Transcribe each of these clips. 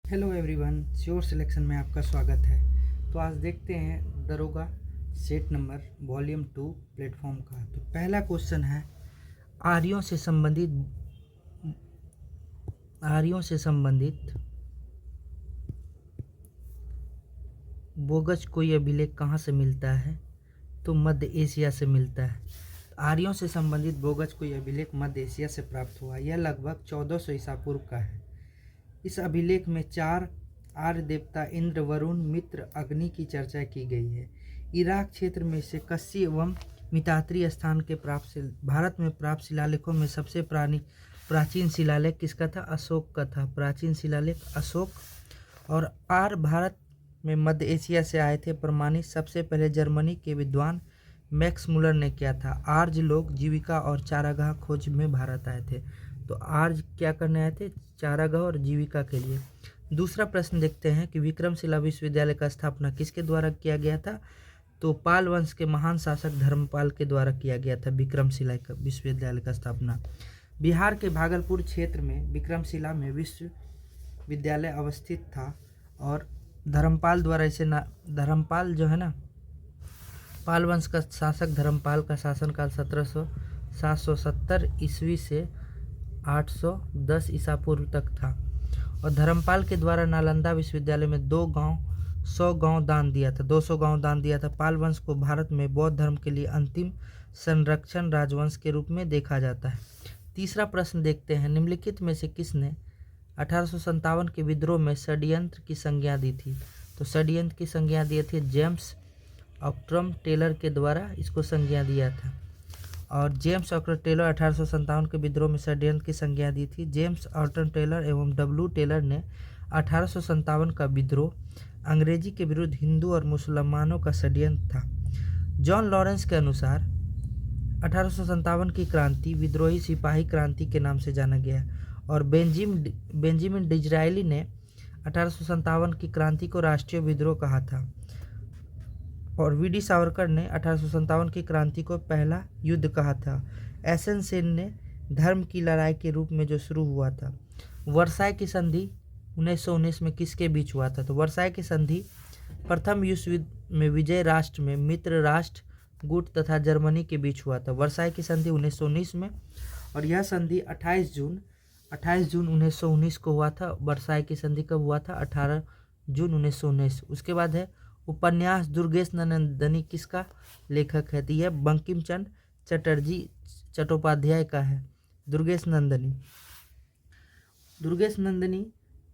Hello everyone, sure selection में आपका स्वागत है। तो आज देखते हैं दरोगा सेट नंबर वॉल्यूम 2 प्लेटफॉर्म का। तो पहला क्वेश्चन है, आर्यों से संबंधित बोगस कोई अभिलेख कहाँ से मिलता है? तो मध्य एशिया से मिलता है। आर्यों से संबंधित बोगस कोई अभिलेख मध्य एशिया से प्राप्त हुआ। यह लगभग 1400 ईसा पूर्व का है। इस अभिलेख में 4 आर्य देवता इंद्र, वरुण, मित्र, अग्नि की चर्चा की गई है। इराक क्षेत्र में से कस्सी एवं मितात्री स्थान के भारत में प्राप्त शिलालेखों में सबसे प्राचीन शिलालेख किसका था? अशोक का था। प्राचीन शिलालेख अशोक। और आर्य भारत में मध्य एशिया से आए थे प्रमाणित सबसे पहले जर्मनी के विद्वान मैक्स मुलर ने किया था। आर्य लोग जीविका और चारागाह खोज में भारत आए थे। तो आर्य क्या करने आए थे? चारागाह और जीविका के लिए। दूसरा प्रश्न देखते हैं कि विक्रमशिला विश्वविद्यालय का स्थापना किसके द्वारा किया गया था? तो पाल वंश के महान शासक धर्मपाल के द्वारा किया गया था विक्रमशिला विश्वविद्यालय का स्थापना। बिहार के भागलपुर क्षेत्र में विक्रमशिला में विश्वविद्यालय अवस्थित था और धर्मपाल द्वारा इसे धर्मपाल जो है ना, पाल वंश का शासक धर्मपाल का शासनकाल 770 ईस्वी से 810 ईसा पूर्व तक था। और धर्मपाल के द्वारा नालंदा विश्वविद्यालय में 100 गांव दान दिया था। 200 गांव दान दिया था। पाल वंश को भारत में बौद्ध धर्म के लिए अंतिम संरक्षण राजवंश के रूप में देखा जाता है। तीसरा प्रश्न देखते हैं, निम्नलिखित में से किसने 1857 के विद्रोह में षड्यंत्र की संज्ञा दी थी? तो षड्यंत्र की संज्ञा दी थी जेम्स ऑक्ट्रम टेलर के द्वारा इसको संज्ञा दिया था। और जेम्स ऑक्ट्रम टेलर 1857 के विद्रोह में षड्यंत्र की संज्ञा दी थी। जेम्स ऑक्ट्रम टेलर एवं डब्ल्यू टेलर ने 1857 का विद्रोह अंग्रेजी के विरुद्ध हिंदू और मुसलमानों का षड्यंत्र था। जॉन लॉरेंस के अनुसार 1857 की क्रांति विद्रोही सिपाही क्रांति के नाम से जाना गया। और बेंजामिन डिज़रायली ने 1857 की क्रांति को राष्ट्रीय विद्रोह कहा था। और वी.डी. सावरकर ने 1857 की क्रांति को पहला युद्ध कहा था। एसन सेन ने धर्म की लड़ाई के रूप में जो शुरू हुआ था। वर्साई की संधि 1919 में किसके बीच हुआ था? तो वर्साई की संधि प्रथम विश्व युद्ध में विजय राष्ट्र में मित्र राष्ट्र गुट तथा जर्मनी के बीच हुआ था। वर्साई की संधि 1919 में। और यह संधि 28 जून 1919 को हुआ था। वर्साई की संधि कब हुआ था? 18 जून 1919। उसके बाद है उपन्यास दुर्गेश नंदनी किसका लेखक है? तो यह बंकिम चंद्र चटर्जी चट्टोपाध्याय का है। दुर्गेश नंदनी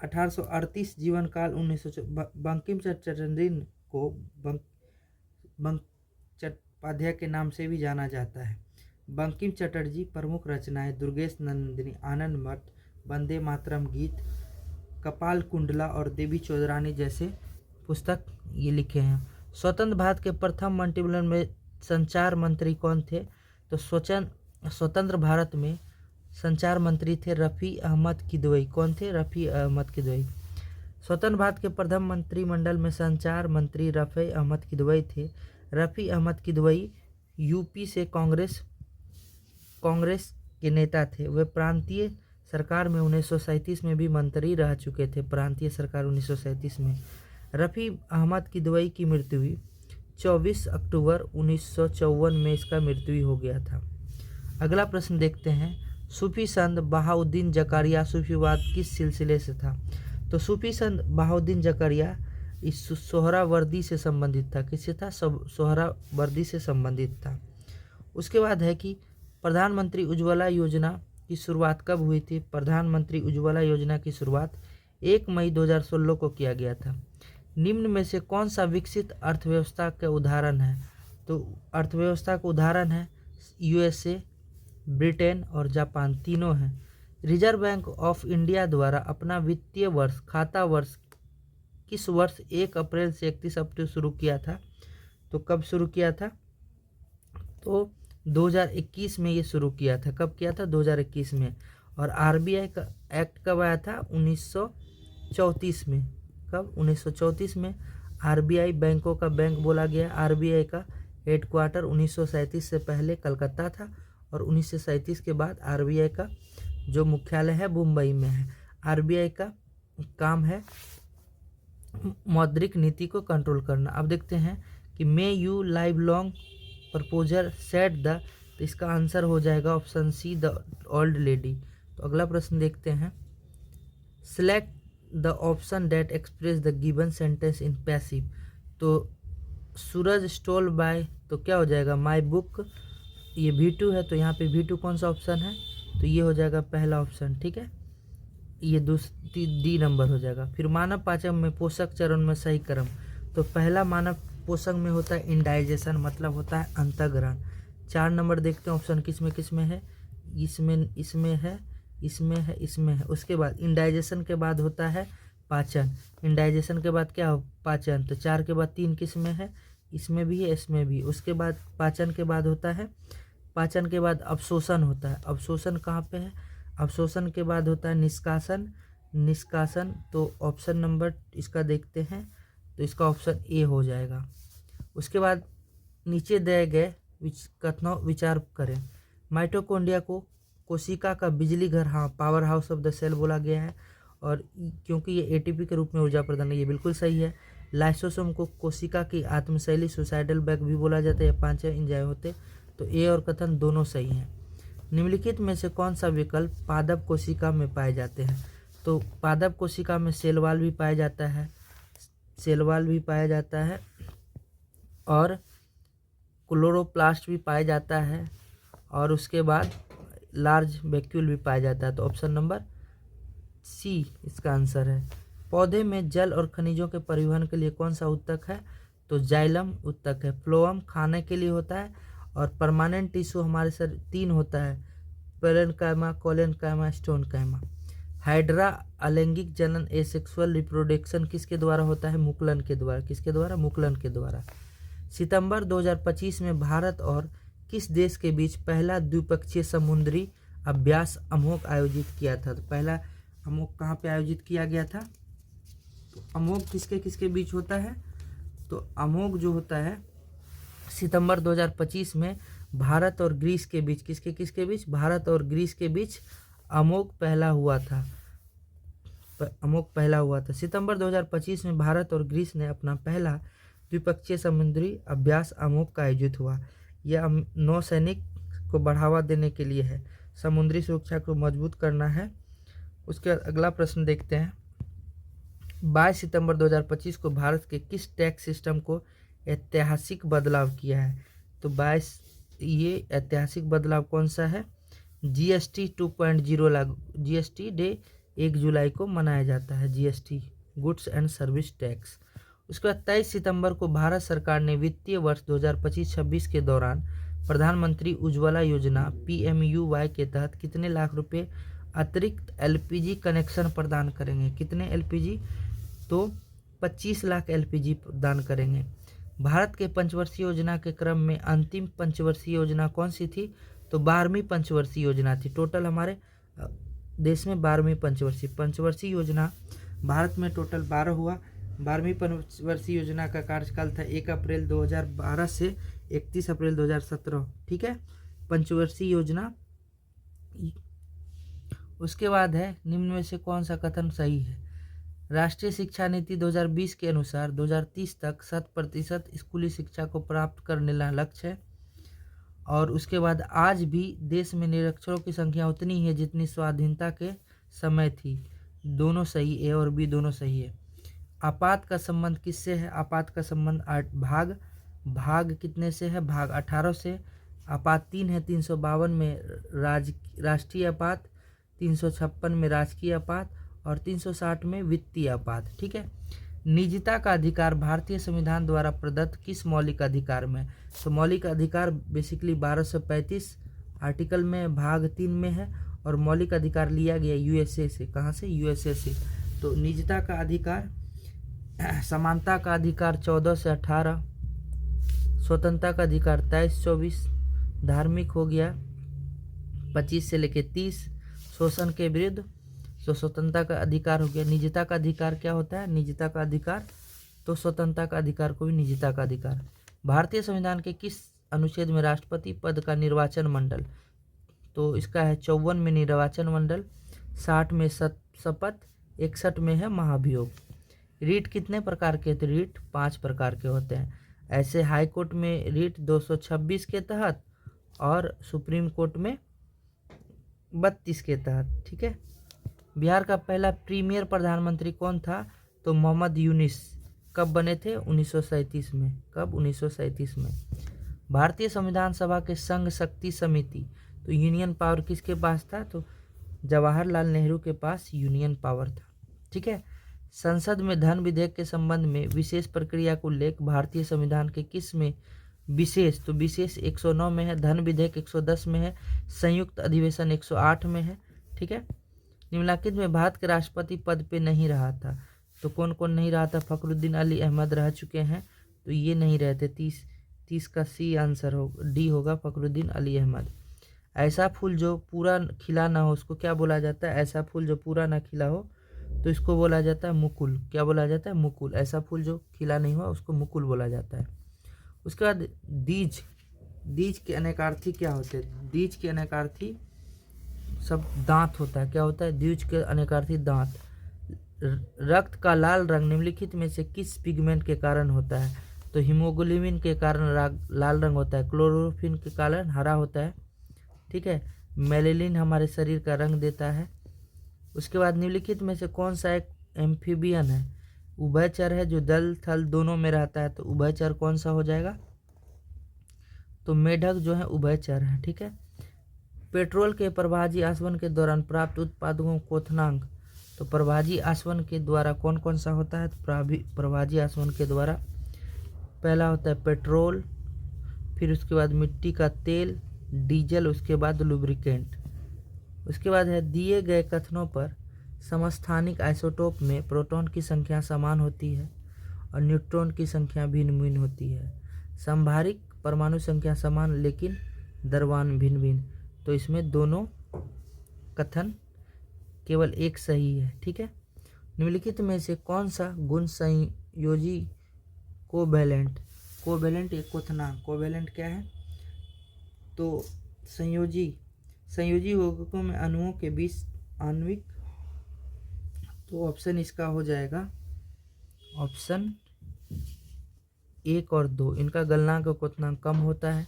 1838 जीवन काल 1900। बंकिम चंद्र चटर्जी को बंकिम चट्टोपाध्याय के नाम से भी जाना जाता है। बंकिम चटर्जी प्रमुख रचनाएं दुर्गेश नंदनी, आनंद मठ, वंदे मातरम गीत, कपाल कुंडला और देवी चौधरानी जैसे पुस्तक ये लिखे हैं। स्वतंत्र भारत के प्रथम मंत्रिमंडल में संचार मंत्री कौन थे? तो स्वतंत्र भारत में संचार मंत्री थे रफ़ी अहमद किदवई। कौन थे? रफ़ी अहमद किदवई। स्वतंत्र भारत के प्रथम मंत्रिमंडल में संचार मंत्री रफ़ी अहमद किदवई थे। रफ़ी अहमद किदवई यूपी से कांग्रेस के नेता थे। वे प्रांतीय सरकार में 1937 में भी मंत्री रह चुके थे। प्रांतीय सरकार 1937 में। रफ़ी अहमद किदवई की मृत्यु हुई 24 अक्टूबर 1954 में इसका मृत्यु हो गया था। अगला प्रश्न देखते हैं, सूफी संत बहाउद्दीन जकारिया सूफीवाद किस सिलसिले से था? तो सूफी संत बहाउद्दीन जकारिया इस सोहरावर्दी से संबंधित था। किससे था? सोहरावर्दी से संबंधित था। उसके बाद है कि प्रधानमंत्री उज्ज्वला योजना की शुरुआत कब हुई थी? प्रधानमंत्री उज्ज्वला योजना की शुरुआत 1 मई 2016 को किया गया था। निम्न में से कौन सा विकसित अर्थव्यवस्था का उदाहरण है? तो अर्थव्यवस्था का उदाहरण है यूएसए, ब्रिटेन और जापान, तीनों हैं। रिजर्व बैंक ऑफ इंडिया द्वारा अपना वित्तीय वर्ष खाता वर्ष किस वर्ष 1 अप्रैल से 31 अप्रैल शुरू किया था? तो कब शुरू किया था? तो 2021 में ये शुरू किया था। कब किया था? 2021 में। और आरबीआई का एक्ट कब आया था? 1934 में। कब? 1934 में आरबीआई बैंकों का बैंक बोला गया। आरबीआई का हेडक्वार्टर 1937 से पहले कलकत्ता था और 1937 के बाद आरबीआई का जो मुख्यालय है मुंबई में है। आरबीआई का काम है मौद्रिक नीति को कंट्रोल करना। अब देखते हैं कि may you live long proposer set the, तो इसका आंसर हो जाएगा option C the old lady. तो अगला प्रश्न देखते हैं, select the option that express the given sentence in passive. तो सूरज स्टोल बाय, तो क्या हो जाएगा माई बुक, ये V2 है, तो यहाँ पे V2 कौन सा ऑप्शन है, तो ये हो जाएगा पहला ऑप्शन, ठीक है, ये डी नंबर हो जाएगा। फिर मानव पाचक में पोषक चरण में सही क्रम, तो पहला मानव पोषक में होता है इंडाइजेशन, मतलब होता है अंतःग्रहण। 4 नंबर देखते हैं ऑप्शन किस में है, इसमें है, इसमें है, इसमें है। उसके बाद इंडाइजेशन के बाद होता है पाचन, इंडाइजेशन के बाद क्या हो पाचन, तो 4 के बाद 3 किस में है, इसमें भी है, इसमें भी। उसके बाद पाचन के बाद होता है, पाचन के बाद अवशोषण होता है, अवशोषण कहाँ पे है, अवशोषण के बाद होता है निष्कासन, निष्कासन, तो ऑप्शन नंबर इसका देखते हैं, तो इसका ऑप्शन ए हो जाएगा। उसके बाद नीचे दिए गए कथनों विचार करें। माइटोकॉन्ड्रिया को कोशिका का बिजली घर, हाँ, power house of the cell बोला गया है, और क्योंकि ये एटीपी के रूप में ऊर्जा प्रदान है, ये बिल्कुल सही है। लाइसोसोम को कोशिका की आत्मशैली सुसाइडल बैग भी बोला जाता है, 5 एंजाइम होते, तो ए और कथन दोनों सही हैं। निम्नलिखित में से कौन सा विकल्प पादप कोशिका में पाए जाते हैं, तो पादप कोशिका में सेल वॉल भी पाया जाता है, सेल वॉल भी पाया जाता है, और क्लोरोप्लास्ट भी पाया जाता है, और उसके बाद लार्ज वैक्यूल भी पाया जाता है, तो ऑप्शन नंबर सी इसका आंसर है। पौधे में जल और खनिजों के परिवहन के लिए कौन सा उत्तक है, तो जाइलम उत्तक है। फ्लोएम खाने के लिए होता है, और परमानेंट टिश्यू हमारे सर 3 होता है, पेरेन्काइमा, कोलेनकाइमा, स्टोनकाइमा। हाइड्रा अलैंगिक जनन एसेक्सुअल रिप्रोडक्शन किसके द्वारा होता है, मुकुलन के द्वारा, किसके द्वारा, मुकुलन के द्वारा। सितंबर 2025 में भारत और किस देश के बीच पहला द्विपक्षीय समुद्री अभ्यास अमोक आयोजित किया था, तो पहला अमोक कहाँ पे आयोजित किया गया था, तो अमोक किसके किसके बीच होता है, तो अमोक जो होता है सितंबर 2025 में भारत और ग्रीस के बीच, किसके किसके बीच, भारत और ग्रीस के बीच अमोक पहला हुआ था, अमोक पहला हुआ था। सितंबर 2025 में भारत और ग्रीस ने अपना पहला द्विपक्षीय समुद्री अभ्यास अमोक का आयोजित हुआ। यह नौसैनिक को बढ़ावा देने के लिए है, समुद्री सुरक्षा को मजबूत करना है। उसके बाद अगला प्रश्न देखते हैं, 22 सितंबर 2025 को भारत के किस टैक्स सिस्टम को ऐतिहासिक बदलाव किया है, तो 22 ये ऐतिहासिक बदलाव कौन सा है, जीएसटी 2.0 लागू, जीएसटी डे 1 जुलाई को मनाया जाता है, GST goods and service tax. उसके बाद 23 सितंबर को भारत सरकार ने वित्तीय वर्ष 2025-26 के दौरान प्रधानमंत्री उज्ज्वला योजना PMUY के तहत कितने लाख रुपए अतिरिक्त LPG कनेक्शन प्रदान करेंगे, कितने LPG, तो 25 लाख LPG प्रदान करेंगे। भारत के पंचवर्षीय योजना के क्रम में अंतिम पंचवर्षीय योजना कौन सी थी, तो 12वीं पंचवर्षीय योजना थी। टोटल हमारे देश में 12वीं पंचवर्षीय योजना भारत में टोटल 12 हुआ। 12वीं पंचवर्षीय योजना का कार्यकाल था 1 अप्रैल 2012 से 31 अप्रैल 2017, ठीक है, पंचवर्षीय योजना। उसके बाद है निम्न में से कौन सा कथन सही है, राष्ट्रीय शिक्षा नीति 2020 के अनुसार 2030 तक 100% स्कूली शिक्षा को प्राप्त करने का लक्ष्य है। और उसके बाद आज भी देश में निरक्षरों की संख्या उतनी है जितनी स्वाधीनता के समय थी, दोनों सही, ए और बी दोनों सही है। आपात का संबंध किससे है, आपात का संबंध भाग कितने से है, भाग 18 से। आपात 3 है, 352 में राष्ट्रीय आपात, 356 में राजकीय आपात, और 360 में वित्तीय आपात, ठीक है। निजता का अधिकार भारतीय संविधान द्वारा प्रदत्त किस मौलिक अधिकार में, तो मौलिक अधिकार बेसिकली 1235 आर्टिकल में भाग 3 में है, और मौलिक अधिकार लिया गया USA से, कहाँ से, USA से। तो निजता का अधिकार, समानता का अधिकार 14 से 18, स्वतंत्रता का अधिकार 23-24, धार्मिक हो गया 25 से लेके 30, शोषण के विरुद्ध, तो स्वतंत्रता का अधिकार हो गया। निजता का अधिकार क्या होता है, निजता का अधिकार, तो स्वतंत्रता का अधिकार को भी निजता का अधिकार। भारतीय संविधान के किस अनुच्छेद में राष्ट्रपति पद का निर्वाचन मंडल, तो इसका है 54 में निर्वाचन मंडल, 60 में शपथ, 61 में है महाभियोग। रीट कितने प्रकार के होते हैं? रीट 5 प्रकार के होते हैं। ऐसे हाई कोर्ट में रीट 226 के तहत और सुप्रीम कोर्ट में 32 के तहत। ठीक है। बिहार का पहला प्रीमियर प्रधानमंत्री कौन था? तो मोहम्मद यूनिस। कब बने थे? 1937 में। कब? 1937 में। भारतीय संविधान सभा के संघ शक्ति समिति, तो यूनियन पावर किसके पास था? तो जवाहरलाल नेहरू के पास यूनियन पावर था। ठीक है। संसद में धन विधेयक के संबंध में विशेष प्रक्रिया को उल्लेख भारतीय संविधान के किस में? विशेष, तो विशेष 109 में है, धन विधेयक 110 में है, संयुक्त अधिवेशन 108 में है। ठीक है। निम्नलिखित में भारत के राष्ट्रपति पद पे नहीं रहा था, तो कौन कौन नहीं रहा था? फखरुद्दीन अली अहमद रह चुके हैं, तो ये नहीं रहते। 30 का सी आंसर हो, डी होगा, फखरुद्दीन अली अहमद। ऐसा फूल जो पूरा खिला ना हो उसको क्या बोला जाता है? ऐसा फूल जो पूरा ना खिला हो तो इसको बोला जाता है मुकुल। क्या बोला जाता है? मुकुल। ऐसा फूल जो खिला नहीं हुआ उसको मुकुल बोला जाता है। उसके बाद दीज। दीज के अनेकार्थी क्या होते हैं? दीज के अनेकार्थी सब दांत होता है। क्या होता है? द्विज के अनेकार्थी दांत। रक्त का लाल रंग निम्नलिखित में से किस पिगमेंट के कारण होता है? तो हीमोग्लोबिन के कारण लाल रंग होता है, क्लोरोफिन के कारण हरा होता है। ठीक है। मेलेनिन हमारे शरीर का रंग देता है। उसके बाद निम्नलिखित में से कौन सा एक एम्फीबियन है? उभयचर है, जो जल थल दोनों में रहता है, तो उभयचर कौन सा हो जाएगा? तो मेढक जो है उभयचर है। ठीक है। पेट्रोल के प्रभाजी आसवन के दौरान प्राप्त उत्पादों को क्वथनांक, तो प्रभाजी आसवन के द्वारा कौन कौन सा होता है? तो प्रभाजी आसवन के द्वारा पहला होता है पेट्रोल, फिर उसके बाद मिट्टी का तेल, डीजल, उसके बाद लुब्रिकेंट। उसके बाद है दिए गए कथनों पर समस्थानिक आइसोटोप में प्रोटॉन की संख्या समान होती है और न्यूट्रॉन की संख्या भिन्न भिन्न होती है। संभारिक परमाणु संख्या समान लेकिन द्रव्यमान भिन्न भिन्न, तो इसमें दोनों कथन केवल एक सही है। ठीक है। निम्नलिखित में से कौन सा गुण संयोजी कोवैलेंट? कोवैलेंट एक क्वथनांक। कोवैलेंट क्या है? तो संयोजी यौगिकों में अणुओं के बीच आणविक, तो ऑप्शन इसका हो जाएगा ऑप्शन 1 और 2। इनका गलनांक और क्वथनांक कम होता है।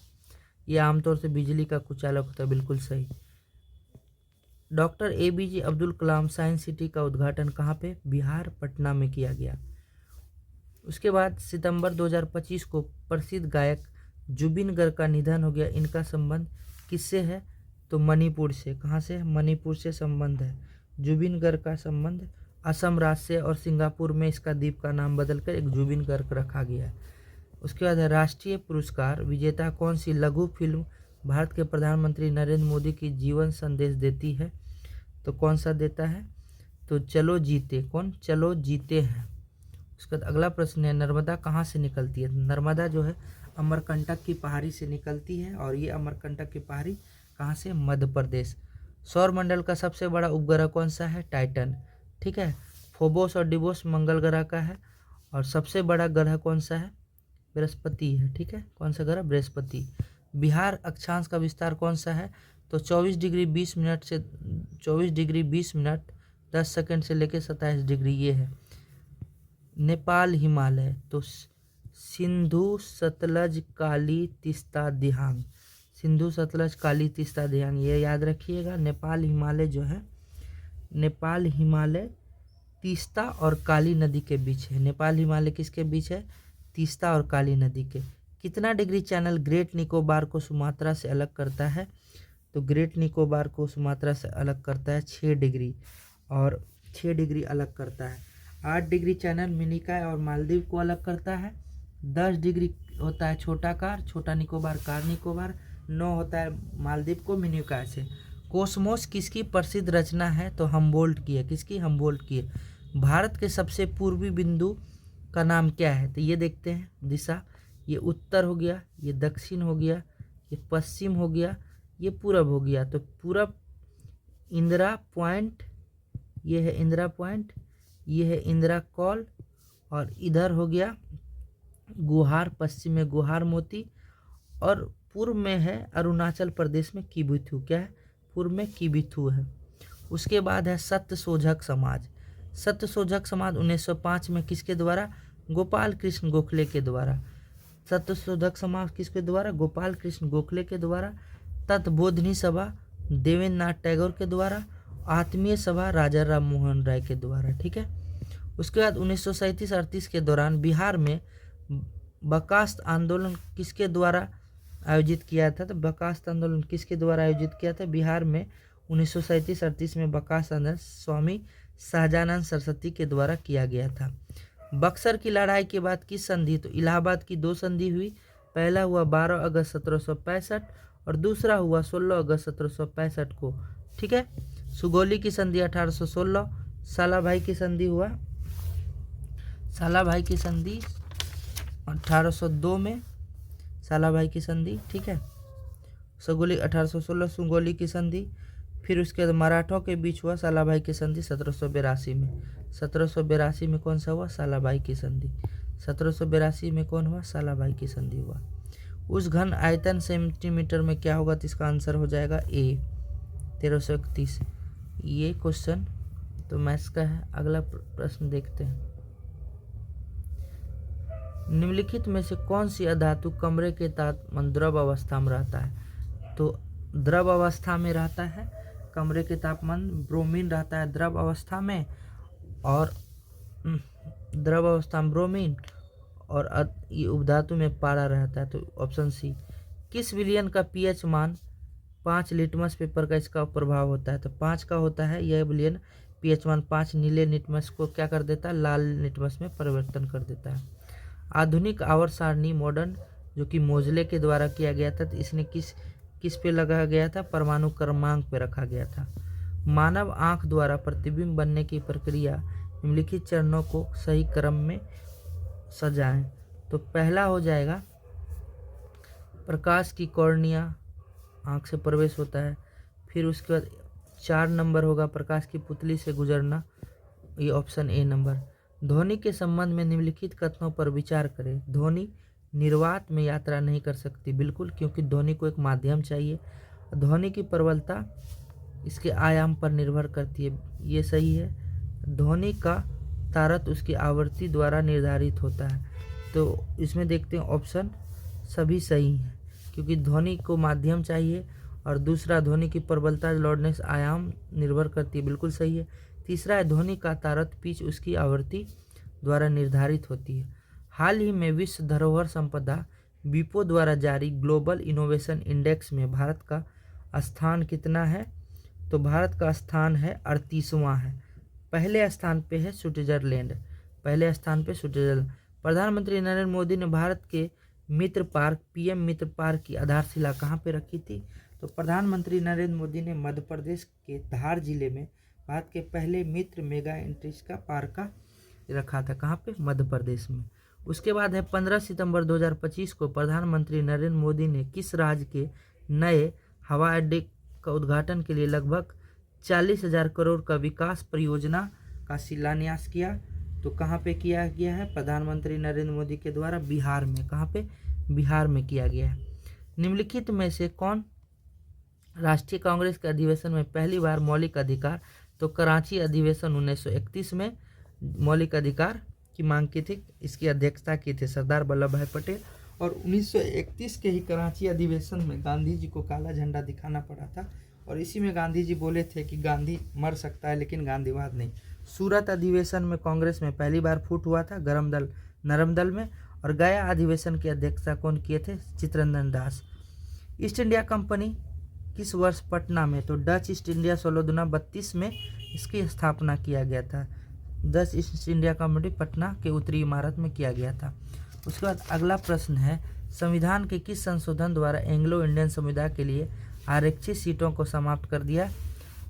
यह आमतौर से बिजली का कुचालक होता है। बिल्कुल सही। Doctor ABJ Abdul Kalam science city का उद्घाटन कहाँ पे? बिहार, पटना में किया गया। उसके बाद सितंबर 2025 को प्रसिद्ध गायक जुबिन गर्ग का निधन हो गया। इनका संबंध किससे है? तो मणिपुर से। कहाँ से? मणिपुर से संबंध है। जुबिन गर्ग का संबंध असम राज्य से, और सिंगापुर में इसका द्वीप का नाम बदलकर एक जुबिन गर्ग रखा गया है। उसके बाद है राष्ट्रीय पुरस्कार विजेता कौन सी लघु फिल्म भारत के प्रधानमंत्री नरेंद्र मोदी की जीवन संदेश देती है? तो कौन सा देता है? तो चलो जीते। कौन? चलो जीते हैं। उसके बाद अगला प्रश्न है नर्मदा कहाँ से निकलती है? नर्मदा जो है अमरकंटक की पहाड़ी से निकलती है, और ये अमरकंटक की पहाड़ी कहाँ से? मध्य प्रदेश। सौरमंडल का सबसे बड़ा उपग्रह कौन सा है? टाइटन। ठीक है। फोबोस और डिबोस मंगल ग्रह का है, और सबसे बड़ा ग्रह कौन सा है? बृहस्पति है। ठीक है। कौन सा ग्रह? बृहस्पति। बिहार अक्षांश का विस्तार कौन सा है? तो 24 डिग्री 20 मिनट से 24 डिग्री 20 मिनट 10 सेकंड से लेकर 27 डिग्री ये है। नेपाल हिमालय, तो सिंधु सतलज काली तीस्ता दिहांग। सिंधु सतलज काली तीस्ता दिहांग, ये याद रखिएगा। नेपाल हिमालय जो है, नेपाल हिमालय तीस्ता और काली नदी के बीच है। नेपाल हिमालय किसके बीच है? तीस्ता और काली नदी के। कितना डिग्री चैनल ग्रेट निकोबार को सुमात्रा से अलग करता है? तो ग्रेट निकोबार को सुमात्रा से अलग करता है 6 डिग्री, और 6 डिग्री अलग करता है। 8 डिग्री चैनल मिनिकॉय और मालदीव को अलग करता है। 10 डिग्री होता है छोटा निकोबार, कार निकोबार। 9 होता है मालदीव को मिनिकॉय से। कोसमोस किसकी प्रसिद्ध रचना है? तो हम्बोल्ट की है। किसकी? हम्बोल्ट की है। भारत के सबसे पूर्वी बिंदु का नाम क्या है? तो ये देखते हैं दिशा। ये उत्तर हो गया, ये दक्षिण हो गया, ये पश्चिम हो गया, ये पूरब हो गया। तो पूरब इंदिरा पॉइंट, ये है इंदिरा पॉइंट, ये है इंदिरा कॉल, और इधर हो गया गुहार, पश्चिम में गुहार मोती, और पूर्व में है अरुणाचल प्रदेश में किबिथु। क्या है? पूर्व में किबिथु है। उसके बाद है सत्यशोधक समाज। सत्यशोधक समाज 1905 में किसके द्वारा? गोपाल कृष्ण गोखले के द्वारा। सत्यशोधक समाज किसके द्वारा? गोपाल कृष्ण गोखले के द्वारा। तत्बोधिनी सभा देवेंद्र नाथ टैगोर के द्वारा। आत्मीय सभा राजा राम मोहन राय के द्वारा। ठीक है। उसके बाद 1937-38 के दौरान बिहार में बर्खास्त आंदोलन किसके द्वारा आयोजित किया था? तो बर्खास्त आंदोलन किसके द्वारा आयोजित किया था? बिहार में 1937-38 में बर्खास्त आंदोलन स्वामी शाहजानंद सरस्वती के द्वारा किया गया था। बक्सर की लड़ाई के बाद किस संधि? तो इलाहाबाद की 2 संधि हुई। पहला हुआ 12 अगस्त 1765 और दूसरा हुआ 16 अगस्त 1765 को। ठीक है। सुगौली की संधि 1816। सालाभाई की संधि हुआ, सालाभाई की संधि 1802 में, सालाभाई की संधि। ठीक है। सुगौली 1816 सुगौली की संधि। फिर उसके बाद मराठों के बीच हुआ सालाभाई की संधि 1782 में। 1782 में कौन सा हुआ? सालाभाई की संधि। 1782 में कौन हुआ? सालाभाई की संधि हुआ। उस घन आयतन सेंटीमीटर में क्या होगा? तो इसका आंसर हो जाएगा ए 1331। ये क्वेश्चन तो मैथ्स का है। अगला प्रश्न देखते हैं। निम्नलिखित में से कौन सी अधातु कमरे के तापमान द्रव अवस्था में रहता है? तो द्रव अवस्था में रहता है कमरे के तापमान ब्रोमीन रहता है द्रव अवस्था में, और द्रव अवस्था में ब्रोमीन, और ये उपधातु में पारा रहता है। तो ऑप्शन सी। किस विलयन का पीएच मान 5 लिटमस पेपर का इसका प्रभाव होता है? तो 5 का होता है यह विलयन। पीएच मान 5 नीले लिटमस को क्या कर देता है? लाल लिटमस में परिवर्तन कर देता है। आधुनिक आवर्त सारणी मॉडर्न जो कि मोजले के द्वारा किया गया था, तो इसने किस पे लगाया गया था? परमाणु क्रमांक पे रखा गया था। मानव आंख द्वारा प्रतिबिंब बनने की प्रक्रिया निम्नलिखित चरणों को सही क्रम में सजाएं। तो पहला हो जाएगा प्रकाश की कॉर्निया आंख से प्रवेश होता है। फिर उसके बाद 4 नंबर होगा प्रकाश की पुतली से गुजरना, ये ऑप्शन ए नंबर। ध्वनि के संबंध में निम्नलिखित कथनों पर विचार करें। ध्वनि निर्वात में यात्रा नहीं कर सकती, बिल्कुल, क्योंकि ध्वनि को एक माध्यम चाहिए। ध्वनि की प्रबलता इसके आयाम पर निर्भर करती है, ये सही है। ध्वनि का तारत उसकी आवृत्ति द्वारा निर्धारित होता है। तो इसमें देखते हैं ऑप्शन सभी सही हैं, क्योंकि ध्वनि को माध्यम चाहिए, और दूसरा ध्वनि की प्रबलता लॉर्डनेस आयाम निर्भर करती है, बिल्कुल सही है। तीसरा है ध्वनि का तारत पिच उसकी आवृत्ति द्वारा निर्धारित होती है। हाल ही में विश्व धरोहर संपदा विपो द्वारा जारी ग्लोबल इनोवेशन इंडेक्स में भारत का स्थान कितना है? तो भारत का स्थान है 38वां है। पहले स्थान पे है स्विट्जरलैंड, पहले स्थान पे स्विट्जरलैंड। प्रधानमंत्री नरेंद्र मोदी ने भारत के मित्र पार्क पीएम मित्र पार्क की आधारशिला कहाँ पे रखी थी? तो प्रधानमंत्री नरेंद्र मोदी ने मध्य प्रदेश के धार जिले में भारत के पहले मित्र मेगा इंडस्ट्री का पार्क का रखा था। कहाँ पे? मध्य प्रदेश में। उसके बाद है 15 सितंबर 2025 को प्रधानमंत्री नरेंद्र मोदी ने किस राज्य के नए हवाई अड्डे का उद्घाटन के लिए लगभग 40,000 करोड़ का विकास परियोजना का शिलान्यास किया? तो कहाँ पे किया गया है? प्रधानमंत्री नरेंद्र मोदी के द्वारा बिहार में। कहाँ पे? बिहार में किया गया है। निम्नलिखित में से कौन राष्ट्रीय कांग्रेस के अधिवेशन में पहली बार मौलिक अधिकार? तो कराची अधिवेशन 1931 में मौलिक अधिकार की मांग की थी, इसकी अध्यक्षता की थी सरदार वल्लभ भाई पटेल। और 1931 के ही कराची अधिवेशन में गांधी जी को काला झंडा दिखाना पड़ा था, और इसी में गांधी जी बोले थे कि गांधी मर सकता है लेकिन गांधीवाद नहीं। सूरत अधिवेशन में कांग्रेस में पहली बार फूट हुआ था गरम दल नरम दल में। और गया अधिवेशन की अध्यक्षता कौन किए थे? Chittaranjan Das. East India company किस वर्ष पटना में? तो डच ईस्ट इंडिया 16-32 में इसकी स्थापना किया गया था। Dutch east India company Patna के उत्तरी इमारत में किया गया था। उसके बाद अगला प्रश्न है, संविधान के किस संशोधन द्वारा एंग्लो इंडियन समुदाय के लिए आरक्षित सीटों को समाप्त कर दिया?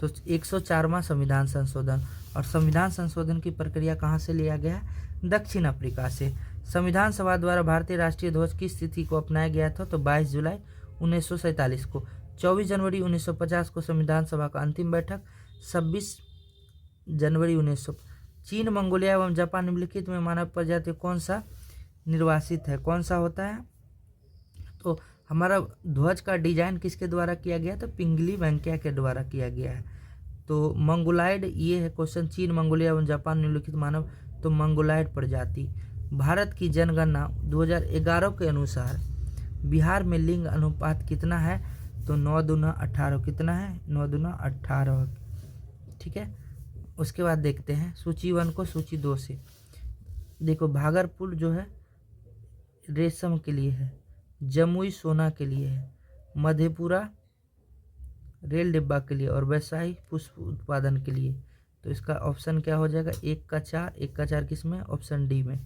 तो 104वां संविधान संशोधन। और संविधान संशोधन की प्रक्रिया कहाँ से लिया गया? दक्षिण अफ्रीका से। संविधान सभा द्वारा भारतीय राष्ट्रीय ध्वज की स्थिति को अपनाया गया था, तो 22 जुलाई 1947 को। 24 जनवरी 1950 को संविधान सभा का अंतिम बैठक। 26 जनवरी 1900। चीन, मंगोलिया एवं जापान निम्नलिखित में मानव प्रजाति कौन सा निर्वासित है? कौन सा होता है? तो हमारा ध्वज का डिजाइन किसके द्वारा किया गया? तो पिंगली वेंकैया के द्वारा किया गया है। तो मंगोलाइड ये है क्वेश्चन, चीन, मंगोलिया एवं जापान निम्नलिखित मानव, तो मंगोलाइड प्रजाति। भारत की जनगणना 2011 के अनुसार बिहार में लिंग अनुपात कितना है, तो 9 दूना 18। कितना है, 9 दूना 18। ठीक है, उसके बाद देखते हैं सूची 1 को सूची 2 से। देखो भागलपुर जो है रेशम के लिए है, जमुई सोना के लिए है, मधेपुरा रेल डिब्बा के लिए और वैशाली पुष्प उत्पादन के लिए। तो इसका ऑप्शन क्या हो जाएगा, 1 का 4, 1 का 4 किस में, ऑप्शन डी में।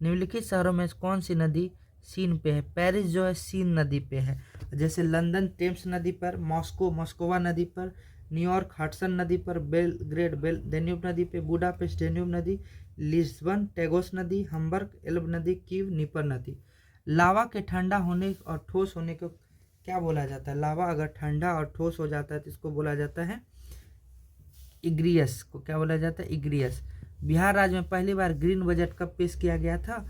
निम्नलिखित शहरों में कौन सी नदी सीन पे है, पेरिस जो है सीन नदी पे है, जैसे लंदन टेम्स नदी पर, मॉस्को मॉस्कोवा नदी पर, न्यूयॉर्क हडसन नदी पर, बेलग्रेड डेन्यूब नदी पे, बुडापेस्ट डेन्यूब नदी, लिस्बन टेगोस नदी, हम्बर्ग एल्ब नदी, कीव नीपर नदी। लावा के ठंडा होने और ठोस होने को क्या बोला जाता है, लावा अगर ठंडा और ठोस हो जाता है तो इसको बोला जाता है इग्रियस, को क्या बोला जाता है, इग्रियस। बिहार राज्य में पहली बार ग्रीन बजट कब पेश किया गया था,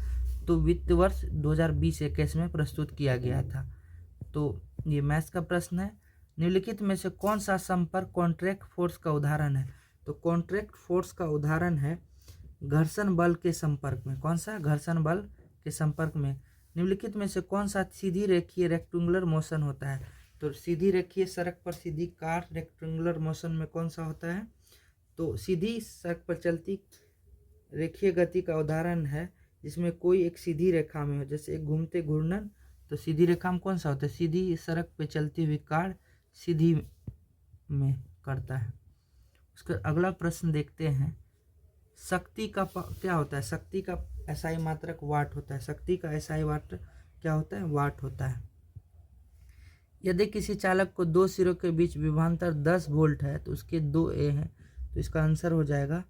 तो वित्त वर्ष 2020-21 में प्रस्तुत किया गया था। तो ये मैथ्स का प्रश्न है। निम्नलिखित में से कौन सा संपर्क कॉन्ट्रैक्ट फोर्स का उदाहरण है, तो कॉन्ट्रैक्ट फोर्स का उदाहरण है घर्षण बल के संपर्क में। कौन सा, घर्षण बल के संपर्क में। निम्नलिखित में से कौन सा सीधी रेखीय रेक्टेंगुलर मोशन होता है, तो सीधी रेखीय सड़क पर सीधी कार रेक्टेंगुलर मोशन में कौन सा होता है, तो सीधी सड़क पर चलती रेखीय गति का उदाहरण है जिसमें कोई एक सीधी रेखा में हो, जैसे एक घूमते घूर्णन। तो सीधी रेखा में कौन सा होता है, सीधी सड़क पे चलती हुई कार सीधी में करता है। उसका अगला प्रश्न देखते हैं, शक्ति का क्या होता है, शक्ति का एसआई मात्रक वाट होता है। शक्ति का एसआई मात्रक क्या होता है, वाट होता है। यदि किसी चालक को दो सिरों के बीच विभवांतर 10 वोल्ट है तो उसके 2 ए हैं, तो इसका आंसर हो जाएगा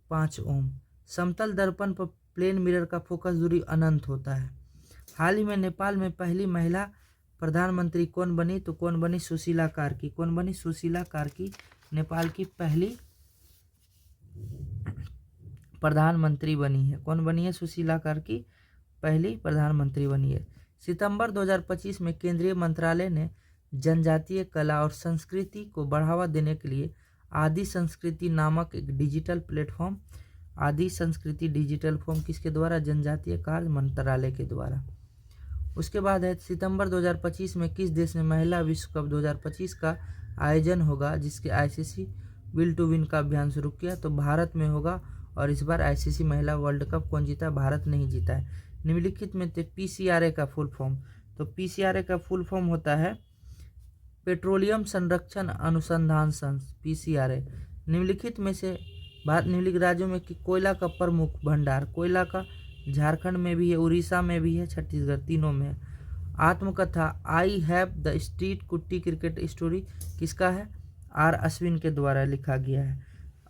5 ओम। समतल दर्पण पर प्लेन मिरर का फोकस दूरी अनंत होता है। हाल ही में नेपाल में पहली महिला प्रधानमंत्री कौन बनी, तो कौन बनी, सुशीला कार्की। कौन बनी, सुशीला कार्की नेपाल की पहली प्रधानमंत्री बनी है। कौन बनी है, सुशीला कार्की पहली प्रधानमंत्री बनी है। सितंबर 2025 में केंद्रीय मंत्रालय ने जनजातीय कला और संस्कृति को बढ़ावा देने के लिए आदि संस्कृति नामक एक डिजिटल प्लेटफॉर्म, आदि संस्कृति डिजिटल फॉर्म किसके द्वारा, जनजातीय कार्य मंत्रालय के द्वारा। उसके बाद है सितंबर 2025 में किस देश में महिला विश्व कप 2025 का आयोजन होगा, जिसके आईसीसी विल टू विन का अभियान शुरू किया, तो भारत में होगा। और इस बार आईसीसी महिला वर्ल्ड कप कौन जीता, भारत नहीं जीता है। निम्नलिखित में पीसीआरए का फुल फॉर्म, तो पीसीआरए का फुल फॉर्म होता है पेट्रोलियम संरक्षण अनुसंधान संघ, पीसीआरए। निम्नलिखित में से निम्नलिखित राज्यों में कि कोयला का प्रमुख भंडार, कोयला का झारखंड में भी है, उड़ीसा में भी है, छत्तीसगढ़, तीनों में है। आत्मकथा आई हैव द स्ट्रीट कुट्टी क्रिकेट स्टोरी किसका है, आर अश्विन के द्वारा लिखा गया है।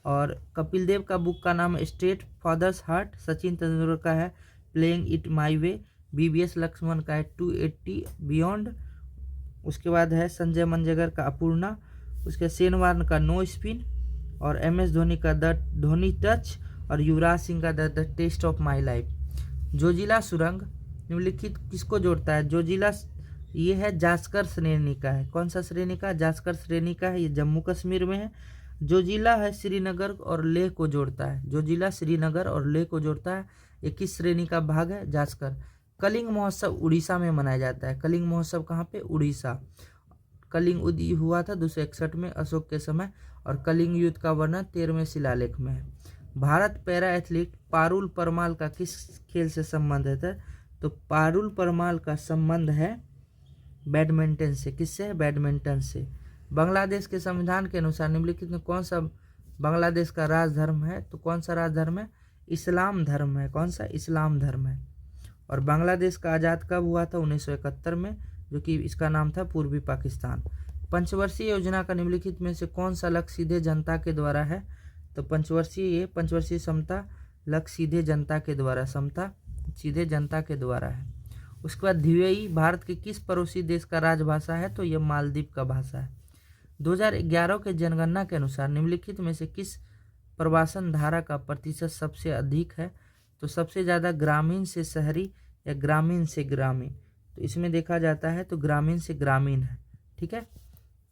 और कपिल देव का बुक का नाम है straight father's heart, Sachin Tendulkar का है playing it my way, VVS Laxman का है 280 बियॉन्ड। उसके बाद है संजय मंजेगर का अपूर्णा, उसके सेनवार्न का नो स्पिन, और एमएस धोनी का द धोनी टच, और युवराज सिंह का the test of my life. Zojila सुरंग निम्नलिखित किसको जोड़ता है, जोजिला ये है जास्कर श्रेणी का है। कौन सा श्रेणी का, जास्कर श्रेणी का है, ये जम्मू कश्मीर में है। जोजिला है श्रीनगर और लेह को जोड़ता है, जोजिला श्रीनगर और लेह को जोड़ता है। ये किस श्रेणी का भाग है, जास्कर। कलिंग महोत्सव उड़ीसा में मनाया जाता है, कलिंग महोत्सव कहाँ पे, उड़ीसा। कलिंग युद्ध हुआ था 261 में अशोक के समय, और कलिंग युद्ध का वर्णन 13वें शिलालेख में है। भारत पैरा एथलीट पारुल परमाल का किस खेल से संबंधित है, तो पारुल परमाल का संबंध है बैडमिंटन से। किससे है, बैडमिंटन से। बांग्लादेश के संविधान के अनुसार निम्नलिखित में कौन सा बांग्लादेश का राजधर्म है, तो कौन सा राजधर्म है, इस्लाम धर्म है। कौन सा, इस्लाम धर्म है। और बांग्लादेश का आज़ाद कब हुआ था, 1971 में, जो कि इसका नाम था पूर्वी पाकिस्तान। पंचवर्षीय योजना का निम्नलिखित में से कौन सा लक्ष्य सीधे जनता के द्वारा है, तो पंचवर्षीय समता लक्ष्य सीधे जनता के द्वारा, समता सीधे जनता के द्वारा है। उसके बाद द्विवेई भारत के किस पड़ोसी देश का राजभाषा है, तो यह मालदीव का भाषा है। 2011 के जनगणना के अनुसार निम्नलिखित में से किस प्रवासन धारा का प्रतिशत सबसे अधिक है, तो सबसे ज़्यादा ग्रामीण से शहरी या ग्रामीण से ग्रामीण, तो इसमें देखा जाता है तो ग्रामीण से ग्रामीण है। ठीक है,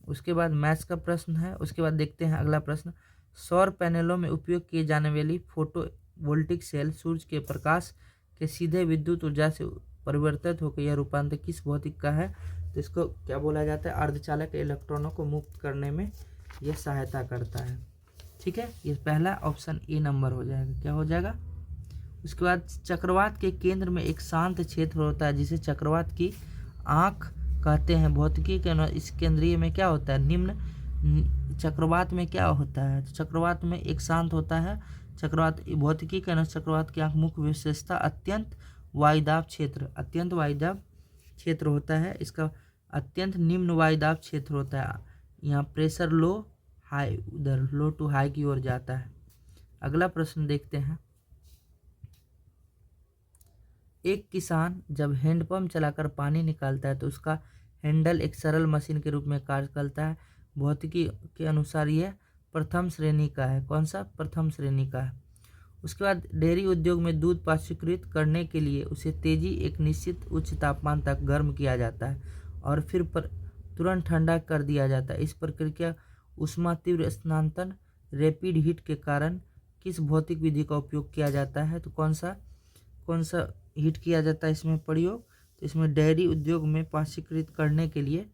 उसके बाद मैथ्स का प्रश्न है। उसके बाद देखते हैं अगला प्रश्न, सौर पैनलों में उपयोग किए जाने वाली फोटो वोल्टिक सेल सूर्य के प्रकाश के सीधे विद्युत ऊर्जा से परिवर्तित होकर यह रूपांतर किस भौतिक का है? तो इसको क्या बोला जाता है? अर्धचालक इलेक्ट्रॉनों को मुक्त करने में यह सहायता करता है। ठीक है, ये पहला ऑप्शन ए नंबर हो जाएगा। क्या हो जाएगा? उसके बाद चक्रवात के केंद्र में एक शांत क्षेत्र होता है जिसे चक्रवात की आंख कहते हैं। भौतिकी के इस केंद्रीय में क्या होता है? निम्न चक्रवात में क्या होता है? तो चक्रवात में एक शांत होता है चक्रवात। भौतिकी के अनुसार चक्रवात की आंख मुख्य विशेषता अत्यंत वायुदाब क्षेत्र, अत्यंत वायुदाब क्षेत्र होता है। इसका अत्यंत निम्न वायुदाब क्षेत्र होता है। यहाँ प्रेशर लो हाई, उधर लो टू हाई की ओर जाता है। अगला प्रश्न देखते हैं, एक किसान जब हैंडपंप चलाकर पानी निकालता है तो उसका हैंडल एक सरल मशीन के रूप में कार्य करता है। भौतिकी के अनुसार यह प्रथम श्रेणी का है। कौन सा? प्रथम श्रेणी का है। उसके बाद डेयरी उद्योग में दूध पाश्चुकृत करने के लिए उसे तेजी एक निश्चित उच्च तापमान तक गर्म किया जाता है और फिर तुरंत ठंडा कर दिया जाता है। इस प्रक्रिया ऊष्मा तीव्र स्थानांतरण रैपिड हीट के कारण किस भौतिक विधि का उपयोग किया जाता है? तो कौन सा हीट किया जाता है इसमें प्रयोग? तो इसमें डेयरी उद्योग में पाश्चुकृत करने के लिए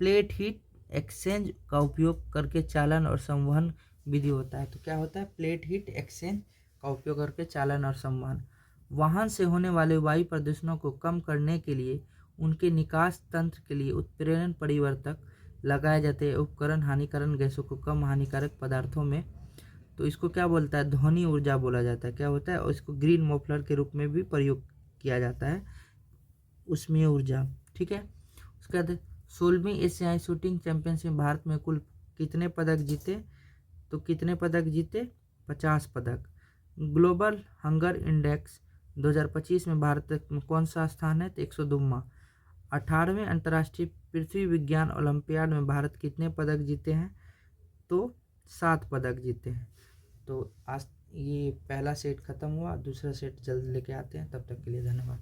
प्लेट हीट एक्सचेंज का उपयोग करके चालन और संवहन विधि होता है। तो क्या होता है? प्लेट हीट एक्सचेंज का उपयोग करके चालन और संवहन। वाहन से होने वाले वायु प्रदूषणों को कम करने के लिए उनके निकास तंत्र के लिए उत्प्रेरण परिवर्तक लगाए जाते हैं। उपकरण हानिकारक गैसों को कम हानिकारक पदार्थों में, तो इसको क्या बोलता है? ध्वनि ऊर्जा बोला जाता है। क्या होता है? और इसको ग्रीन मफलर के रूप में भी प्रयोग किया जाता है, ऊष्मीय ऊर्जा। ठीक है। उसके बाद 16वीं एशियाई शूटिंग चैंपियनशिप में भारत में कुल कितने पदक जीते? तो कितने पदक जीते? 50 पदक। ग्लोबल हंगर इंडेक्स 2025 में भारत में कौन सा स्थान है? तो 102वां। 18वें अंतर्राष्ट्रीय पृथ्वी विज्ञान ओलंपियाड में भारत कितने पदक जीते हैं? तो 7 पदक जीते हैं। तो आज ये पहला सेट खत्म हुआ, दूसरा सेट जल्द लेके आते हैं। तब तक के लिए धन्यवाद।